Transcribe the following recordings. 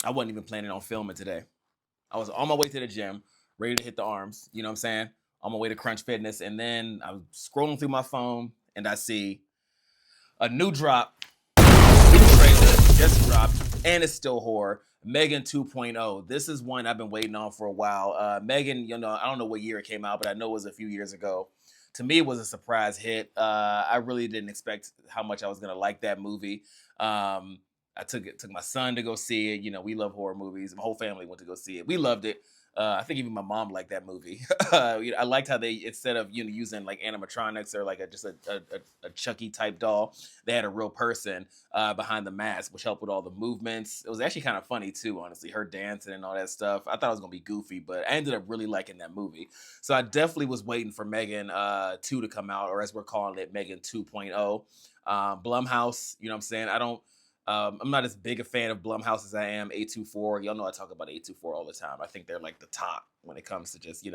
I wasn't even planning on filming today. I was on my way to the gym, ready to hit the arms. You know what I'm saying? On my way to Crunch Fitness, and then I was scrolling through my phone, and I see a new drop, new trailer just dropped, and it's still horror. Megan 2.0. This is one I've been waiting on for a while. Megan, you know, I don't know what year it came out, but I know it was a few years ago. To me, it was a surprise hit. I really didn't expect how much I was gonna like that movie. I took my son to go see it. You know, we love horror movies. My whole family went to go see it. We loved it. I think even my mom liked that movie. I liked how they, instead of using like animatronics or like a Chucky type doll, they had a real person behind the mask, which helped with all the movements. It was actually kind of funny too, honestly, her dancing and all that stuff. I thought it was gonna be goofy, but I ended up really liking that movie. So I definitely was waiting for Megan 2 to come out, or as we're calling it, Megan 2.0. Blumhouse, you know what I'm saying? I'm not as big a fan of Blumhouse as I am A24. Y'all know I talk about A24 all the time. I think they're like the top when it comes to just,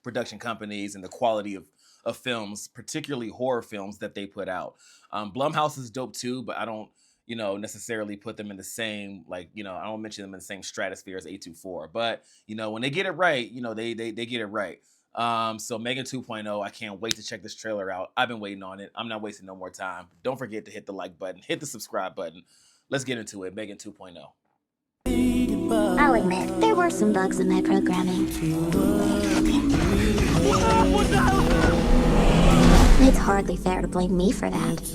production companies and the quality of films, particularly horror films that they put out. Blumhouse is dope too, but I don't, necessarily put them in the same, I don't mention them in the same stratosphere as A24. But, when they get it right, they get it right. So Megan 2.0, I can't wait to check this trailer out. I've been waiting on it. I'm not wasting no more time. Don't forget to hit the like button, hit the subscribe button. Let's get into it. Megan 2.0. I'll admit, there were some bugs in my programming. It's hardly fair to blame me for that.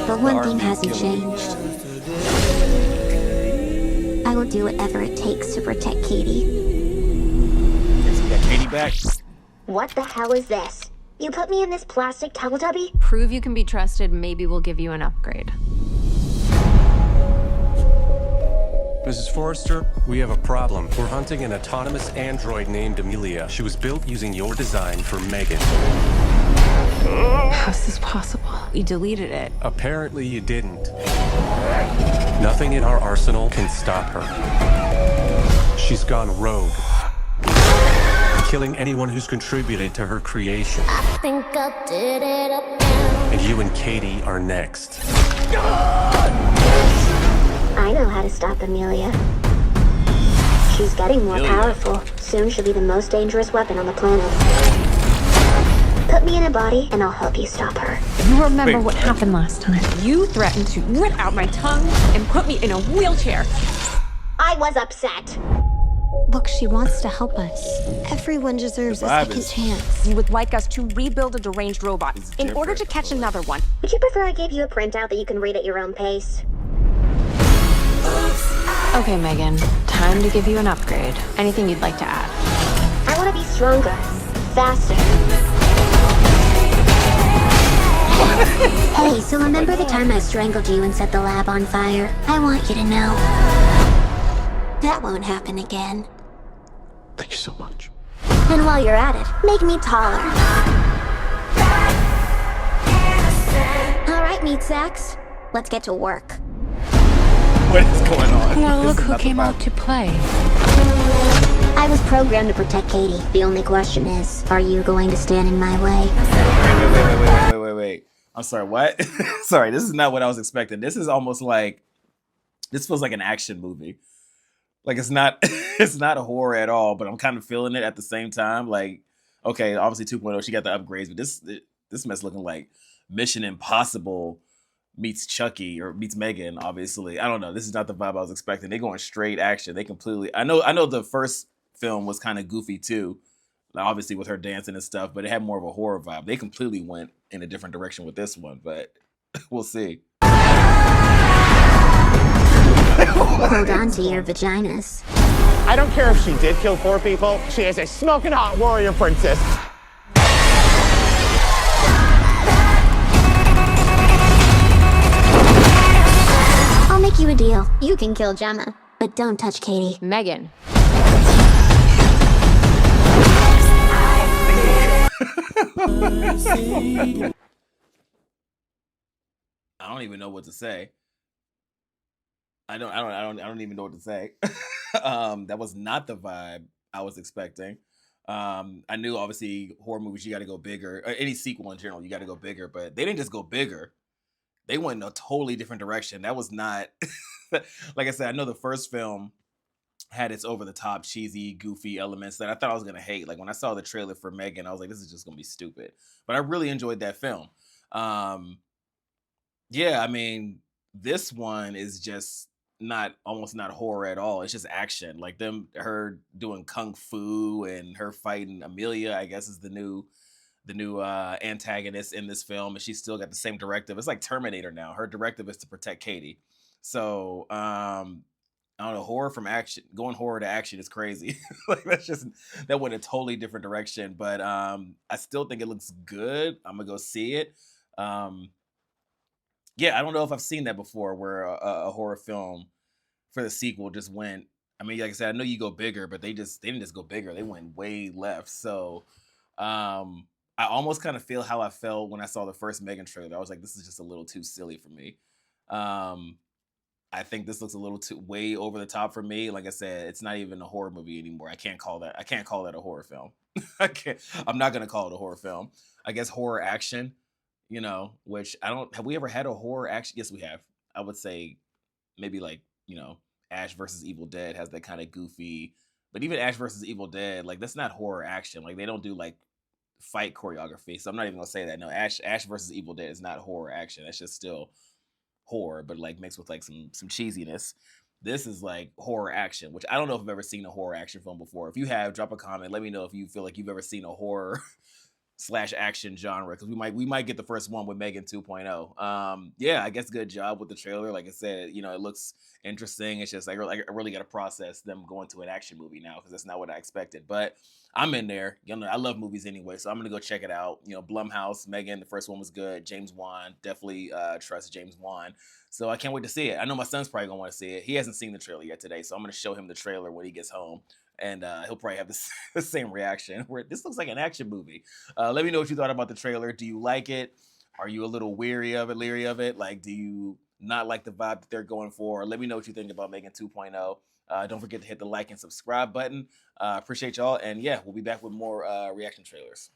But one thing hasn't changed. I will do whatever it takes to protect Katie. We got Katie back. What the hell is this? You put me in this plastic Teletubby? Prove you can be trusted, maybe we'll give you an upgrade. Mrs. Forrester, we have a problem. We're hunting an autonomous android named Amelia. She was built using your design for Megan. How's this possible? You deleted it. Apparently you didn't. Nothing in our arsenal can stop her. She's gone rogue, killing anyone who's contributed to her creation. I think I did it again. And you and Katie are next. I know how to stop Amelia. She's getting more powerful. Soon she'll be the most dangerous weapon on the planet. Put me in a body and I'll help you stop her. You remember what happened last time. You threatened to rip out my tongue and put me in a wheelchair. I was upset. Look, she wants to help us. Everyone deserves a second chance. You would like us to rebuild a deranged robot in order to catch another one. Would you prefer I gave you a printout that you can read at your own pace? Okay, Megan. Time to give you an upgrade. Anything you'd like to add? I want to be stronger, faster. Hey, so remember the time I strangled you and set the lab on fire? I want you to know that won't happen again. Thank you so much. And while you're at it, make me taller. All right, meat sacks. Let's get to work. What is going on? Well, look who came out to play. I was programmed to protect Katie. The only question is, are you going to stand in my way? Wait. I'm sorry, what? Sorry, this is not what I was expecting. This is almost like, this feels like an action movie. Like it's not it's not a horror at all, but I'm kind of feeling it at the same time. Like, okay, obviously 2.0, she got the upgrades, but this mess looking like Mission Impossible meets Chucky or meets Megan, obviously. I don't know. This is not the vibe I was expecting. They're going straight action. They completely, I know the first film was kind of goofy too, obviously with her dancing and stuff, but it had more of a horror vibe. They completely went in a different direction with this one, but we'll see. Hold on to your vaginas. I don't care if she did kill 4 people. She is a smoking hot warrior princess. I'll make you a deal. You can kill Gemma, but don't touch Katie. Megan. I don't even know what to say. I don't even know what to say. That was not the vibe I was expecting. I knew obviously horror movies, you got to go bigger. Or any sequel in general, you got to go bigger. But they didn't just go bigger. they went in a totally different direction. That was not like I said, I know the first film had its over the top, cheesy, goofy elements that I thought I was gonna hate. Like when I saw the trailer for Megan, I was like, this is just gonna be stupid. But I really enjoyed that film. Um, yeah, I mean, this one is just not almost not horror at all. It's just action. Like her doing kung fu and her fighting Amelia, I guess is the new antagonist in this film, and she's still got the same directive. It's like Terminator now. Her directive is to protect Katie. So I don't know, horror from action, going horror to action is crazy. Like that went a totally different direction. But I still think it looks good. I'm gonna go see it. Um, yeah, I don't know if I've seen that before, where a horror film for the sequel just went. I mean, like I said, I know you go bigger, but they didn't just go bigger. They went way left. So I almost kind of feel how I felt when I saw the first Megan trailer. I was like, this is just a little too silly for me. I think this looks a little too way over the top for me. Like I said, it's not even a horror movie anymore. I can't call that a horror film. I'm not gonna call it a horror film. I guess horror action, which I don't have we ever had a horror action? Yes, we have. I would say maybe like, Ash versus Evil Dead has that kind of goofy, but even Ash versus Evil Dead, like that's not horror action. Like they don't do like fight choreography. So I'm not even gonna say that. No, Ash versus Evil Dead is not horror action. It's just still horror, but like mixed with like some cheesiness. This is like horror action, which I don't know if I've ever seen a horror action film before. If you have, drop a comment. Let me know if you feel like you've ever seen a horror slash action genre, because we might get the first one with Megan 2.0. Yeah, I guess good job with the trailer. Like I said, it looks interesting. It's just like I really got to process them going to an action movie now, because that's not what I expected. But I'm in there. I love movies anyway, so I'm gonna go check it out. Blumhouse, Megan, the first one was good. James Wan, definitely trust James Wan. So I can't wait to see it. I know my son's probably gonna want to see it. He hasn't seen the trailer yet today, so I'm gonna show him the trailer when he gets home, and he'll probably have the same reaction. Where this looks like an action movie. Let me know what you thought about the trailer. Do you like it? Are you a little leery of it? Like, do you not like the vibe that they're going for? Let me know what you think about Megan 2.0. Don't forget to hit the like and subscribe button. Appreciate y'all. And yeah, we'll be back with more reaction trailers.